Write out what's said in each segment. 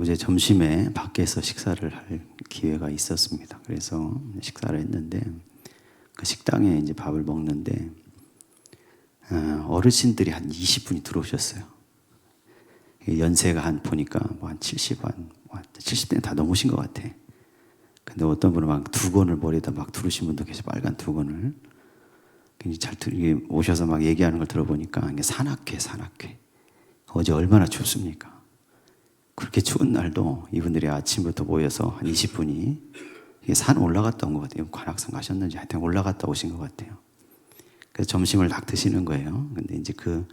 어제 점심에 밖에서 식사를 할 기회가 있었습니다. 그래서 식사를 했는데 그 식당에 이제 밥을 먹는데 어르신들이 한 20분이 들어오셨어요. 연세가 한 보니까 뭐 한 70대는 다 넘으신 것 같아. 근데 어떤 분은 막 두건을 머리에다 막 두르신 분도 계셔. 빨간 두건을. 굉장히 오셔서 막 얘기하는 걸 들어보니까 이게 산악회. 어제 얼마나 춥습니까? 그렇게 추운 날도 이분들이 아침부터 모여서 한 20분이 산 올라갔다 온 것 같아요. 관악산 가셨는지 하여튼 올라갔다 오신 것 같아요. 그래서 점심을 딱 드시는 거예요. 근데 이제 그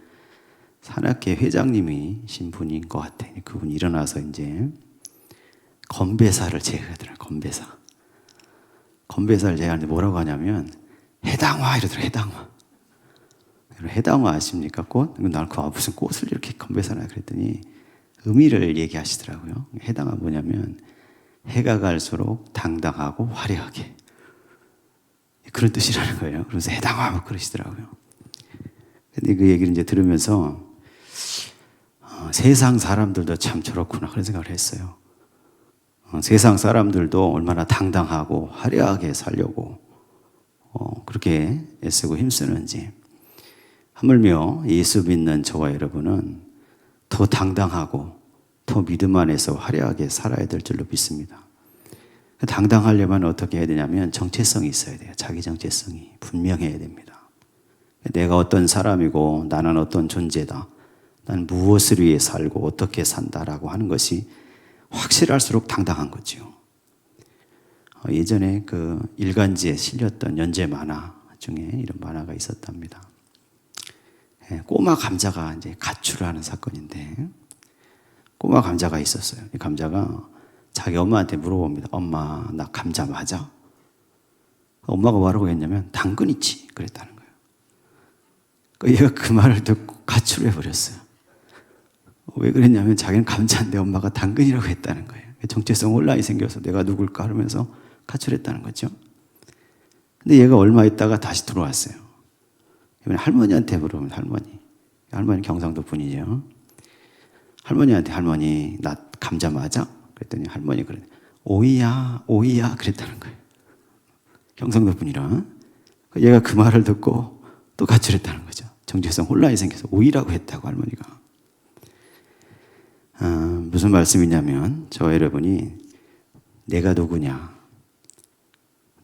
산악회 회장님이신 분인 것 같아. 그분이 일어나서 이제 건배사를 제하더라고요. 건배사를 제하는데 뭐라고 하냐면 해당화 이러더라고요. 해당화 아십니까? 꽃? 나는 무슨 꽃을 이렇게 건배사나 그랬더니 의미를 얘기하시더라고요. 해당화 뭐냐면 해가 갈수록 당당하고 화려하게 그런 뜻이라는 거예요. 그래서 해당화 막 그러시더라고요. 근데 그 얘기를 이제 들으면서 세상 사람들도 참 저렇구나 그런 생각을 했어요. 세상 사람들도 얼마나 당당하고 화려하게 살려고 그렇게 애쓰고 힘쓰는지, 하물며 예수 믿는 저와 여러분은 더 당당하고 더 믿음 안에서 화려하게 살아야 될 줄로 믿습니다. 당당하려면 어떻게 해야 되냐면 정체성이 있어야 돼요. 자기 정체성이 분명해야 됩니다. 내가 어떤 사람이고 나는 어떤 존재다, 나는 무엇을 위해 살고 어떻게 산다라고 하는 것이 확실할수록 당당한 거죠. 예전에 그 일간지에 실렸던 연재 만화 중에 이런 만화가 있었답니다. 꼬마 감자가 이제 가출을 하는 사건인데, 꼬마 감자가 있었어요. 이 감자가 자기 엄마한테 물어봅니다. 엄마, 나 감자 맞아? 엄마가 뭐라고 했냐면 당근이지 그랬다는 거예요. 얘가 그 말을 듣고 가출해 버렸어요. 왜 그랬냐면 자기는 감자인데 엄마가 당근이라고 했다는 거예요. 정체성 혼란이 생겨서 내가 누굴까 하면서 가출했다는 거죠. 근데 얘가 얼마 있다가 다시 들어왔어요. 이번에 할머니한테 물어보면 할머니 경상도 분이죠. 할머니한테 할머니 나 감자 맞아? 그랬더니 할머니 그래 오이야 그랬다는 거예요. 경상도 분이라. 얘가 그 말을 듣고 또 가출했다는 거죠. 정체성 혼란이 생겨서 오이라고 했다고 할머니가. 무슨 말씀이냐면 저와 여러분이 내가 누구냐,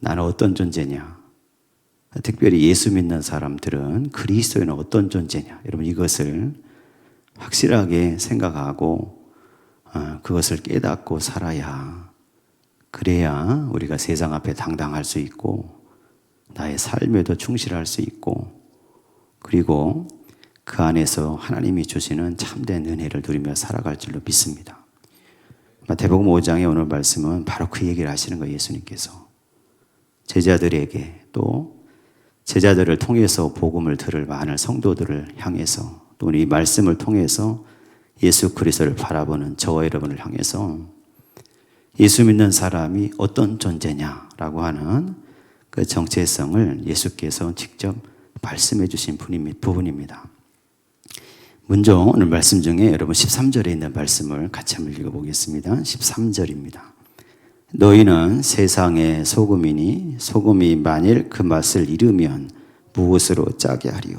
나는 어떤 존재냐, 특별히 예수 믿는 사람들은 그리스도인은 어떤 존재냐, 여러분 이것을 확실하게 생각하고 그것을 깨닫고 살아야, 그래야 우리가 세상 앞에 당당할 수 있고 나의 삶에도 충실할 수 있고, 그리고 그 안에서 하나님이 주시는 참된 은혜를 누리며 살아갈 줄로 믿습니다. 마태복음 5장의 오늘 말씀은 바로 그 얘기를 하시는 거예요. 예수님께서 제자들에게, 또 제자들을 통해서 복음을 들을 많은 성도들을 향해서, 또 이 말씀을 통해서 예수 그리스도를 바라보는 저와 여러분을 향해서 예수 믿는 사람이 어떤 존재냐라고 하는 그 정체성을 예수께서 직접 말씀해 주신 부분입니다. 먼저 오늘 말씀 중에 여러분 13절에 있는 말씀을 같이 한번 읽어보겠습니다. 13절입니다. 너희는 세상의 소금이니 소금이 만일 그 맛을 잃으면 무엇으로 짜게 하리요?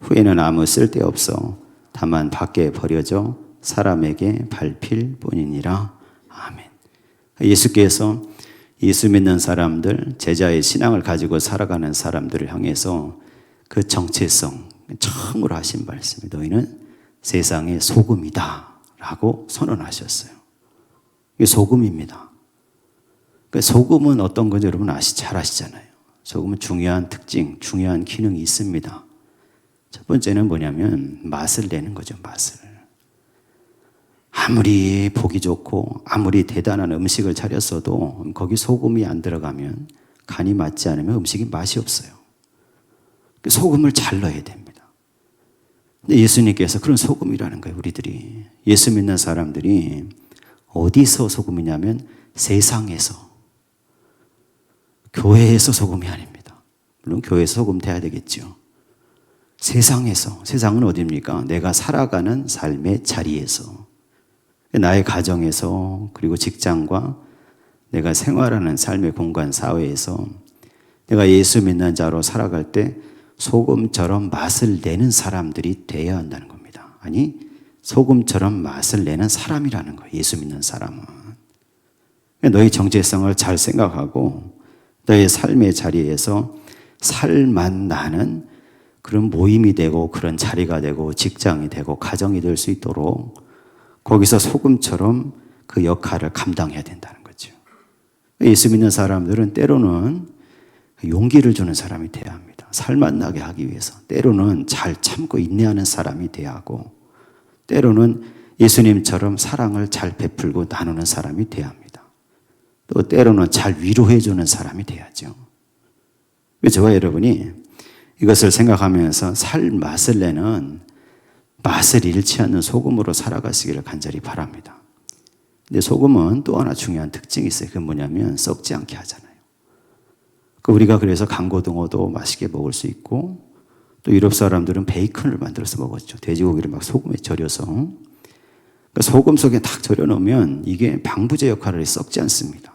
후에는 아무 쓸데없어 다만 밖에 버려져 사람에게 밟힐 뿐이니라. 아멘. 예수께서 예수 믿는 사람들, 제자의 신앙을 가지고 살아가는 사람들을 향해서 그 정체성 처음으로 하신 말씀이 너희는 세상의 소금이다 라고 선언하셨어요. 이게 소금입니다. 그러니까 소금은 어떤 건지 여러분 잘 아시잖아요. 소금은 중요한 특징, 중요한 기능이 있습니다. 첫 번째는 뭐냐면 맛을 내는 거죠. 맛을. 아무리 보기 좋고 아무리 대단한 음식을 차렸어도 거기 소금이 안 들어가면, 간이 맞지 않으면 음식이 맛이 없어요. 소금을 잘 넣어야 됩니다. 근데 예수님께서 그런 소금이라는 거예요. 우리들이, 예수 믿는 사람들이 어디서 소금이냐면 세상에서, 교회에서 소금이 아닙니다. 물론 교회에서 소금 돼야 되겠죠. 세상에서, 세상은 어디입니까? 내가 살아가는 삶의 자리에서, 나의 가정에서 그리고 직장과 내가 생활하는 삶의 공간 사회에서 내가 예수 믿는 자로 살아갈 때 소금처럼 맛을 내는 사람들이 되어야 한다는 겁니다. 아니, 소금처럼 맛을 내는 사람이라는 거예요. 예수 믿는 사람은. 너희 정체성을 잘 생각하고 너의 삶의 자리에서 살맛 나는 그런 모임이 되고 그런 자리가 되고 직장이 되고 가정이 될 수 있도록 거기서 소금처럼 그 역할을 감당해야 된다는 거죠. 예수 믿는 사람들은 때로는 용기를 주는 사람이 돼야 합니다. 살맛 나게 하기 위해서. 때로는 잘 참고 인내하는 사람이 돼야 하고, 때로는 예수님처럼 사랑을 잘 베풀고 나누는 사람이 돼야 합니다. 또 때로는 잘 위로해 주는 사람이 돼야죠. 저와 여러분이 이것을 생각하면서 살 맛을 내는 맛을 잃지 않는 소금으로 살아가시기를 간절히 바랍니다. 근데 소금은 또 하나 중요한 특징이 있어요. 그게 뭐냐면 썩지 않게 하잖아요. 우리가 그래서 강고등어도 맛있게 먹을 수 있고, 또 유럽 사람들은 베이컨을 만들어서 먹었죠. 돼지고기를 막 소금에 절여서. 그러니까 소금 속에 딱 절여 놓으면 이게 방부제 역할을 해서 썩지 않습니다.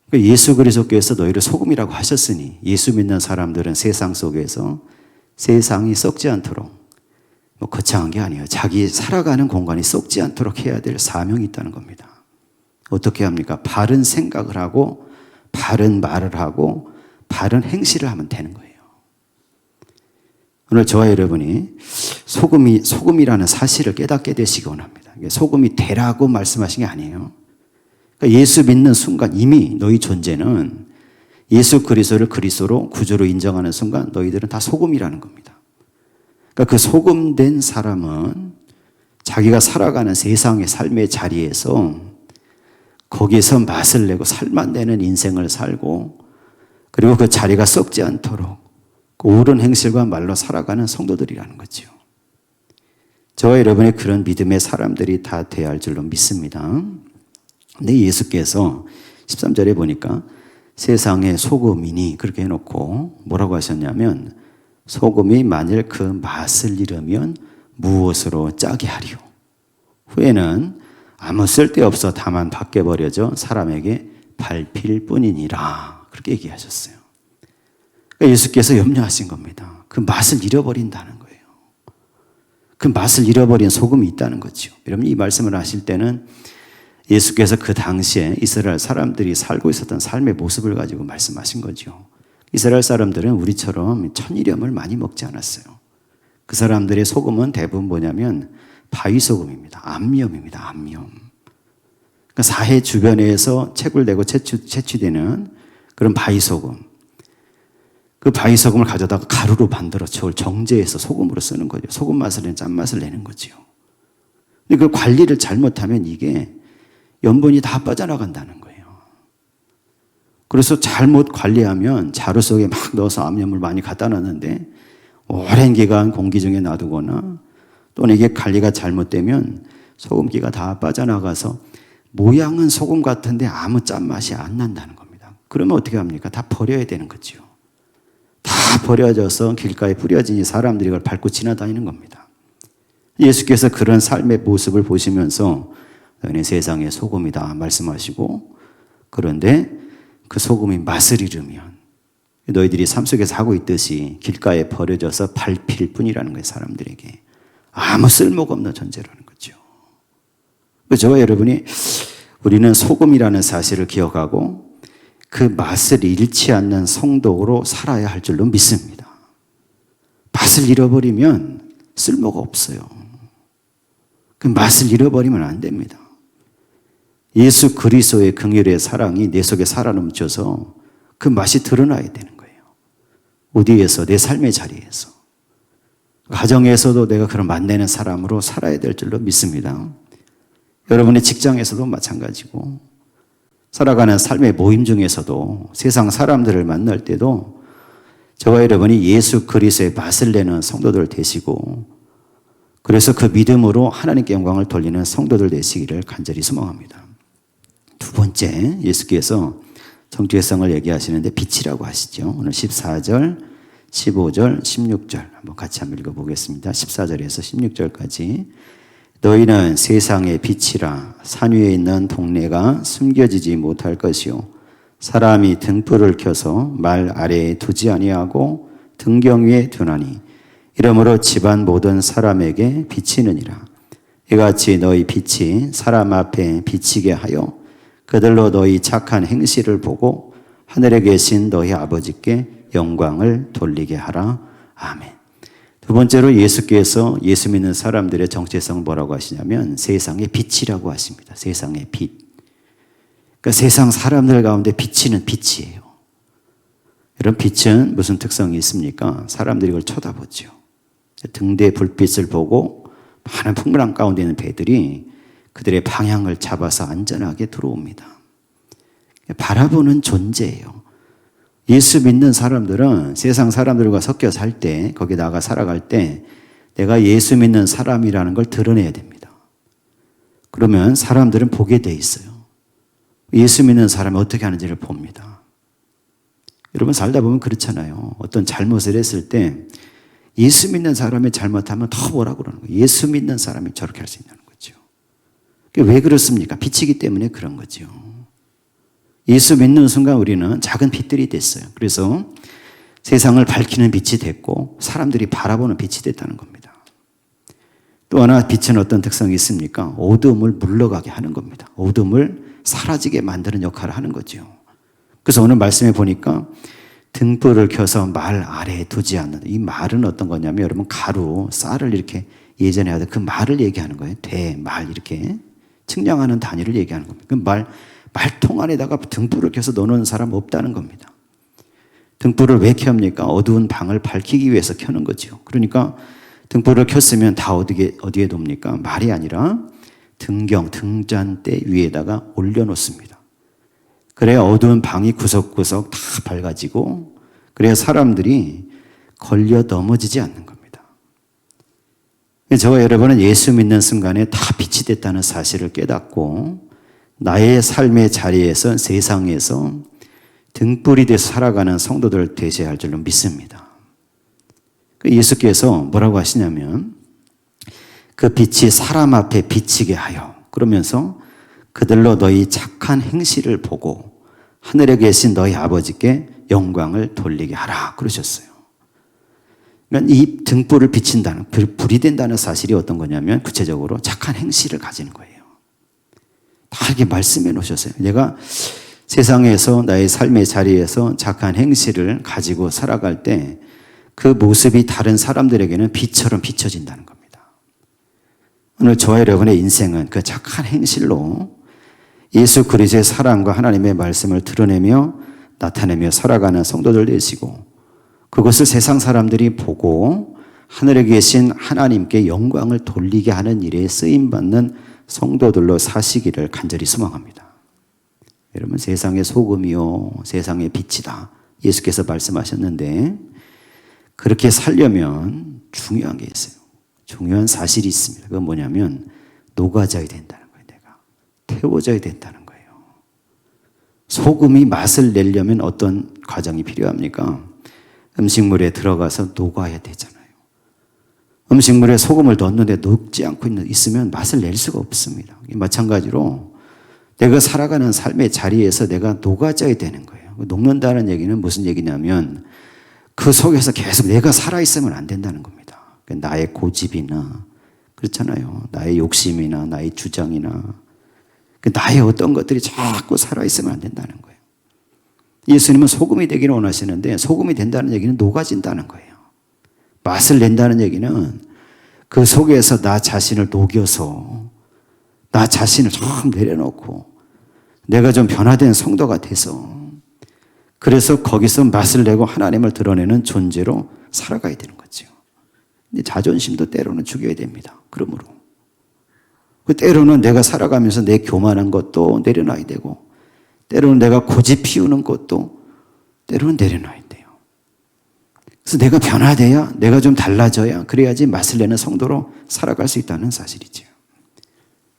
그러니까 예수 그리스도께서 너희를 소금이라고 하셨으니 예수 믿는 사람들은 세상 속에서 세상이 썩지 않도록 거창한 게 아니에요. 자기 살아가는 공간이 썩지 않도록 해야 될 사명이 있다는 겁니다. 어떻게 합니까? 바른 생각을 하고 바른 말을 하고 바른 행실을 하면 되는 거예요. 오늘 저와 여러분이 소금이라는 사실을 깨닫게 되시기 원합니다. 소금이 되라고 말씀하신 게 아니에요. 그러니까 예수 믿는 순간 이미 너희 존재는 예수 그리스도를 그리스도로 구주로 인정하는 순간 너희들은 다 소금이라는 겁니다. 그러니까 그 소금된 사람은 자기가 살아가는 세상의 삶의 자리에서 거기에서 맛을 내고 살맛 내는 인생을 살고, 그리고 그 자리가 썩지 않도록 그 옳은 행실과 말로 살아가는 성도들이라는 거죠. 저와 여러분의 그런 믿음의 사람들이 다 되어야 할 줄로 믿습니다. 근데 예수께서 13절에 보니까 세상의 소금이니 그렇게 해놓고 뭐라고 하셨냐면, 소금이 만일 그 맛을 잃으면 무엇으로 짜게 하리요? 후에는 아무 쓸데없어 다만 밖에 버려져 사람에게 밟힐 뿐이니라. 그렇게 얘기하셨어요. 그러니까 예수께서 염려하신 겁니다. 그 맛을 잃어버린다는 거예요. 그 맛을 잃어버린 소금이 있다는 거죠. 여러분, 이 말씀을 하실 때는 예수께서 그 당시에 이스라엘 사람들이 살고 있었던 삶의 모습을 가지고 말씀하신 거죠. 이스라엘 사람들은 우리처럼 천일염을 많이 먹지 않았어요. 그 사람들의 소금은 대부분 뭐냐면 바위소금입니다. 암염입니다. 암염. 그러니까 사해 주변에서 채굴되고 채취되는 그런 바위소금. 그 바위소금을 가져다가 가루로 만들어 저걸 정제해서 소금으로 쓰는 거죠. 소금 맛을 내는 짠맛을 내는 거죠. 근데 그 관리를 잘못하면 이게 염분이 다 빠져나간다는 거예요. 그래서 잘못 관리하면 자루 속에 막 넣어서 암염을 많이 갖다 놨는데 오랜 기간 공기 중에 놔두거나 또는 이게 관리가 잘못되면 소금기가 다 빠져나가서 모양은 소금 같은데 아무 짠맛이 안 난다는 겁니다. 그러면 어떻게 합니까? 다 버려야 되는 거죠. 다 버려져서 길가에 뿌려지니 사람들이 그걸 밟고 지나다니는 겁니다. 예수께서 그런 삶의 모습을 보시면서 너희는 세상의 소금이다 말씀하시고, 그런데 그 소금이 맛을 잃으면 너희들이 삶 속에서 하고 있듯이 길가에 버려져서 밟힐 뿐이라는 거예요. 사람들에게 아무 쓸모가 없는 존재라는 거죠. 저와 여러분이 우리는 소금이라는 사실을 기억하고 그 맛을 잃지 않는 성도로 살아야 할 줄로 믿습니다. 맛을 잃어버리면 쓸모가 없어요. 그 맛을 잃어버리면 안 됩니다. 예수 그리스도의 긍휼의 사랑이 내 속에 살아 넘쳐서 그 맛이 드러나야 되는 거예요. 어디에서? 내 삶의 자리에서. 가정에서도 내가 그런 맛내는 사람으로 살아야 될 줄로 믿습니다. 여러분의 직장에서도 마찬가지고, 살아가는 삶의 모임 중에서도 세상 사람들을 만날 때도 저와 여러분이 예수 그리스도의 맛을 내는 성도들 되시고, 그래서 그 믿음으로 하나님께 영광을 돌리는 성도들 되시기를 간절히 소망합니다. 두 번째, 예수께서 정체성을 얘기하시는데 빛이라고 하시죠. 오늘 14절, 15절, 16절 한번 같이 한번 읽어보겠습니다. 14절에서 16절까지. 너희는 세상의 빛이라. 산 위에 있는 동네가 숨겨지지 못할 것이요 사람이 등불을 켜서 말 아래에 두지 아니하고 등경 위에 두나니 이러므로 집안 모든 사람에게 비치느니라. 이같이 너희 빛이 사람 앞에 비치게 하여 그들로 너희 착한 행실을 보고 하늘에 계신 너희 아버지께 영광을 돌리게 하라. 아멘. 두 번째로 예수께서 예수 믿는 사람들의 정체성을 뭐라고 하시냐면 세상의 빛이라고 하십니다. 세상의 빛. 그러니까 세상 사람들 가운데 비치는 빛이에요. 이런 빛은 무슨 특성이 있습니까? 사람들이 이걸 쳐다보죠. 등대 불빛을 보고 많은 풍랑 가운데 있는 배들이 그들의 방향을 잡아서 안전하게 들어옵니다. 바라보는 존재예요. 예수 믿는 사람들은 세상 사람들과 섞여 살 때, 거기 나가 살아갈 때 내가 예수 믿는 사람이라는 걸 드러내야 됩니다. 그러면 사람들은 보게 돼 있어요. 예수 믿는 사람이 어떻게 하는지를 봅니다. 여러분 살다 보면 그렇잖아요. 어떤 잘못을 했을 때 예수 믿는 사람이 잘못하면 더 뭐라고 그러는 거예요. 예수 믿는 사람이 저렇게 할 수 있다는 거죠. 왜 그렇습니까? 빛이기 때문에 그런 거죠. 예수 믿는 순간 우리는 작은 빛들이 됐어요. 그래서 세상을 밝히는 빛이 됐고 사람들이 바라보는 빛이 됐다는 겁니다. 또 하나 빛은 어떤 특성이 있습니까? 어둠을 물러가게 하는 겁니다. 어둠을 사라지게 만드는 역할을 하는 거죠. 그래서 오늘 말씀에 보니까 등불을 켜서 말 아래에 두지 않는, 이 말은 어떤 거냐면 여러분 가루, 쌀을 이렇게 예전에 하던 그 말을 얘기하는 거예요. 대, 말 이렇게 측량하는 단위를 얘기하는 겁니다. 그 말통 안에다가 등불을 켜서 넣는 사람 없다는 겁니다. 등불을 왜 켭니까? 어두운 방을 밝히기 위해서 켜는 거죠. 그러니까 등불을 켰으면 다 어디에 둡니까? 말이 아니라 등경, 등잔대 위에다가 올려놓습니다. 그래야 어두운 방이 구석구석 다 밝아지고 그래야 사람들이 걸려 넘어지지 않는 겁니다. 저와 여러분은 예수 믿는 순간에 다 빛이 됐다는 사실을 깨닫고 나의 삶의 자리에서 세상에서 등불이 돼서 살아가는 성도들을 되셔야 할 줄로 믿습니다. 예수께서 뭐라고 하시냐면 그 빛이 사람 앞에 비치게 하여 그러면서 그들로 너희 착한 행실을 보고 하늘에 계신 너희 아버지께 영광을 돌리게 하라 그러셨어요. 그러니까 이 등불을 비친다는, 불이 된다는 사실이 어떤 거냐면 구체적으로 착한 행실을 가지는 거예요. 다 이렇게 말씀해 놓으셨어요. 내가 세상에서 나의 삶의 자리에서 착한 행실을 가지고 살아갈 때 그 모습이 다른 사람들에게는 빛처럼 비춰진다는 겁니다. 오늘 저와 여러분의 인생은 그 착한 행실로 예수 그리스도의 사랑과 하나님의 말씀을 드러내며 나타내며 살아가는 성도들 되시고 그것을 세상 사람들이 보고 하늘에 계신 하나님께 영광을 돌리게 하는 일에 쓰임받는 성도들로 사시기를 간절히 소망합니다. 여러분 세상의 소금이요 세상의 빛이다 예수께서 말씀하셨는데 그렇게 살려면 중요한 게 있어요. 중요한 사실이 있습니다. 그건 뭐냐면 녹아져야 된다는 거예요. 내가 태워져야 된다는 거예요. 소금이 맛을 내려면 어떤 과정이 필요합니까? 음식물에 들어가서 녹아야 되잖아요. 음식물에 소금을 넣었는데 녹지 않고 있으면 맛을 낼 수가 없습니다. 마찬가지로 내가 살아가는 삶의 자리에서 내가 녹아져야 되는 거예요. 녹는다는 얘기는 무슨 얘기냐면 그 속에서 계속 내가 살아있으면 안 된다는 겁니다. 나의 고집이나 그렇잖아요. 나의 욕심이나 나의 주장이나 나의 어떤 것들이 자꾸 살아있으면 안 된다는 거예요. 예수님은 소금이 되기를 원하시는데 소금이 된다는 얘기는 녹아진다는 거예요. 맛을 낸다는 얘기는 그 속에서 나 자신을 녹여서 나 자신을 좀 내려놓고 내가 좀 변화된 성도가 돼서 그래서 거기서 맛을 내고 하나님을 드러내는 존재로 살아가야 되는 거죠. 근데 자존심도 때로는 죽여야 됩니다. 그러므로 때로는 내가 살아가면서 내 교만한 것도 내려놔야 되고 때로는 내가 고집 피우는 것도 때로는 내려놔야 돼요. 그래서 내가 변화돼야 내가 좀 달라져야 그래야지 맛을 내는 성도로 살아갈 수 있다는 사실이죠.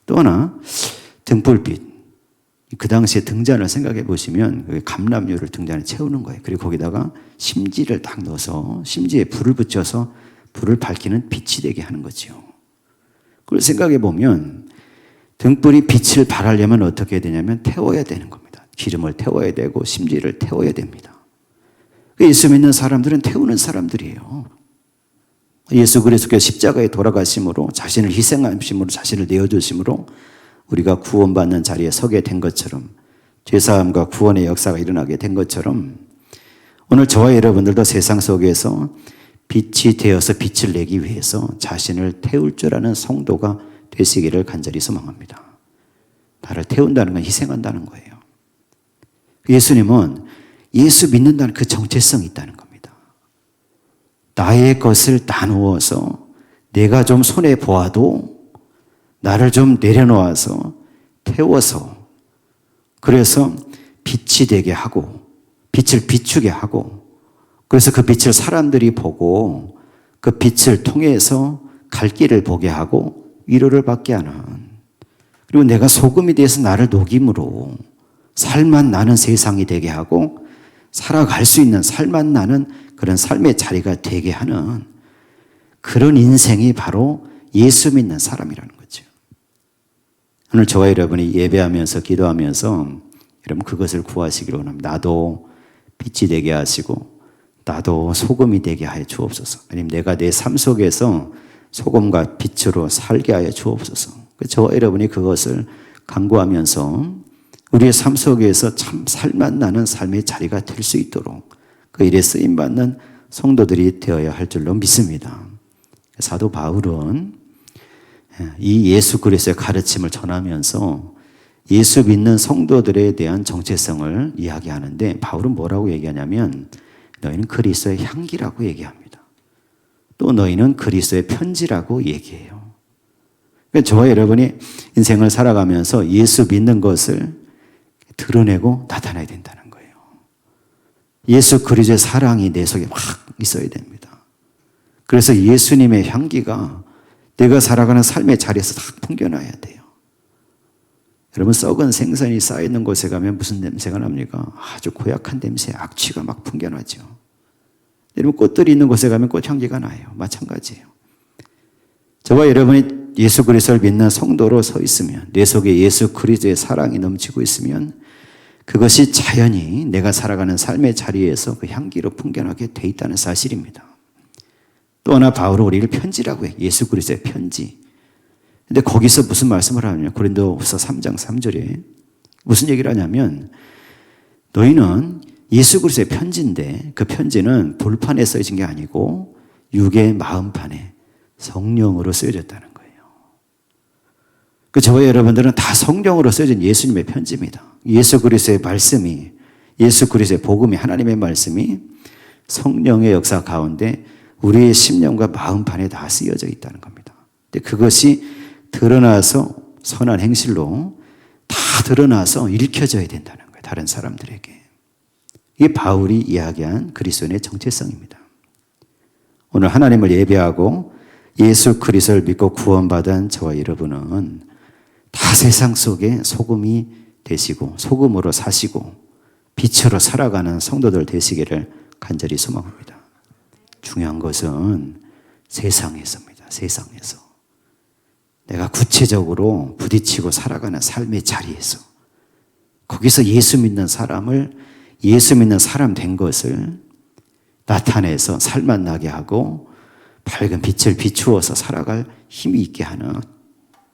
또 하나 등불빛. 그 당시에 등잔을 생각해 보시면 감람유를 등잔에 채우는 거예요. 그리고 거기다가 심지를 딱 넣어서 심지에 불을 붙여서 불을 밝히는 빛이 되게 하는 거죠. 그걸 생각해 보면 등불이 빛을 발하려면 어떻게 해야 되냐면 태워야 되는 겁니다. 기름을 태워야 되고 심지를 태워야 됩니다. 예수 믿는 사람들은 태우는 사람들이에요. 예수 그리스도께서 십자가에 돌아가심으로 자신을 희생하심으로 자신을 내어주심으로 우리가 구원받는 자리에 서게 된 것처럼 죄사함과 구원의 역사가 일어나게 된 것처럼 오늘 저와 여러분들도 세상 속에서 빛이 되어서 빛을 내기 위해서 자신을 태울 줄 아는 성도가 되시기를 간절히 소망합니다. 나를 태운다는 건 희생한다는 거예요. 예수님은 예수 믿는다는 그 정체성이 있다는 겁니다. 나의 것을 나누어서 내가 좀 손해보아도 나를 좀 내려놓아서 태워서 그래서 빛이 되게 하고 빛을 비추게 하고 그래서 그 빛을 사람들이 보고 그 빛을 통해서 갈 길을 보게 하고 위로를 받게 하는 그리고 내가 소금이 돼서 나를 녹임으로 살맛 나는 세상이 되게 하고 살아갈 수 있는 살맛 나는 그런 삶의 자리가 되게 하는 그런 인생이 바로 예수 믿는 사람이라는 거죠. 오늘 저와 여러분이 예배하면서 기도하면서 여러분 그것을 구하시기를 원합니다. 나도 빛이 되게 하시고 나도 소금이 되게 하여 주옵소서. 아니면 내가 내 삶 속에서 소금과 빛으로 살게 하여 주옵소서. 저와 여러분이 그것을 간구하면서 우리의 삶 속에서 참 살맛 나는 삶의 자리가 될 수 있도록 그 일에 쓰임받는 성도들이 되어야 할 줄로 믿습니다. 사도 바울은 이 예수 그리스도의 가르침을 전하면서 예수 믿는 성도들에 대한 정체성을 이야기하는데 바울은 뭐라고 얘기하냐면 너희는 그리스도의 향기라고 얘기합니다. 또 너희는 그리스도의 편지라고 얘기해요. 그러니까 저와 여러분이 인생을 살아가면서 예수 믿는 것을 드러내고 나타나야 된다는 거예요. 예수 그리스도의 사랑이 내 속에 막 있어야 됩니다. 그래서 예수님의 향기가 내가 살아가는 삶의 자리에서 다 풍겨나야 돼요. 여러분 썩은 생선이 쌓여있는 곳에 가면 무슨 냄새가 납니까? 아주 고약한 냄새, 악취가 막 풍겨나죠. 여러분 꽃들이 있는 곳에 가면 꽃향기가 나요. 마찬가지예요. 저와 여러분이 예수 그리스도를 믿는 성도로 서 있으면 내 속에 예수 그리스도의 사랑이 넘치고 있으면 그것이 자연히 내가 살아가는 삶의 자리에서 그 향기로 풍겨나게 돼 있다는 사실입니다. 또 하나 바울은 우리를 편지라고 해요. 예수 그리스도의 편지. 근데 거기서 무슨 말씀을 하냐면 고린도후서 3장 3절에 무슨 얘기를 하냐면 너희는 예수 그리스도의 편지인데 그 편지는 돌판에 써진 게 아니고 육의 마음판에 성령으로 쓰여졌다는 거예요. 저와 여러분들은 다 성령으로 쓰여진 예수님의 편지입니다. 예수 그리스도의 말씀이 예수 그리스도의 복음이 하나님의 말씀이 성령의 역사 가운데 우리의 심령과 마음판에 다 쓰여져 있다는 겁니다. 근데 그것이 드러나서 선한 행실로 다 드러나서 읽혀져야 된다는 거예요. 다른 사람들에게. 이게 바울이 이야기한 그리스도인의 정체성입니다. 오늘 하나님을 예배하고 예수 그리스도를 믿고 구원받은 저와 여러분은 다 세상 속에 소금이 되시고 소금으로 사시고 빛으로 살아가는 성도들 되시기를 간절히 소망합니다. 중요한 것은 세상에서입니다. 세상에서. 내가 구체적으로 부딪히고 살아가는 삶의 자리에서 거기서 예수 믿는 사람을 예수 믿는 사람 된 것을 나타내서 살맛 나게 하고 밝은 빛을 비추어서 살아갈 힘이 있게 하는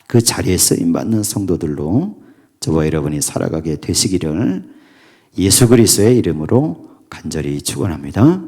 그 자리에 쓰임받는 성도들로 저와 여러분이 살아가게 되시기를 예수 그리스도의 이름으로 간절히 축원합니다.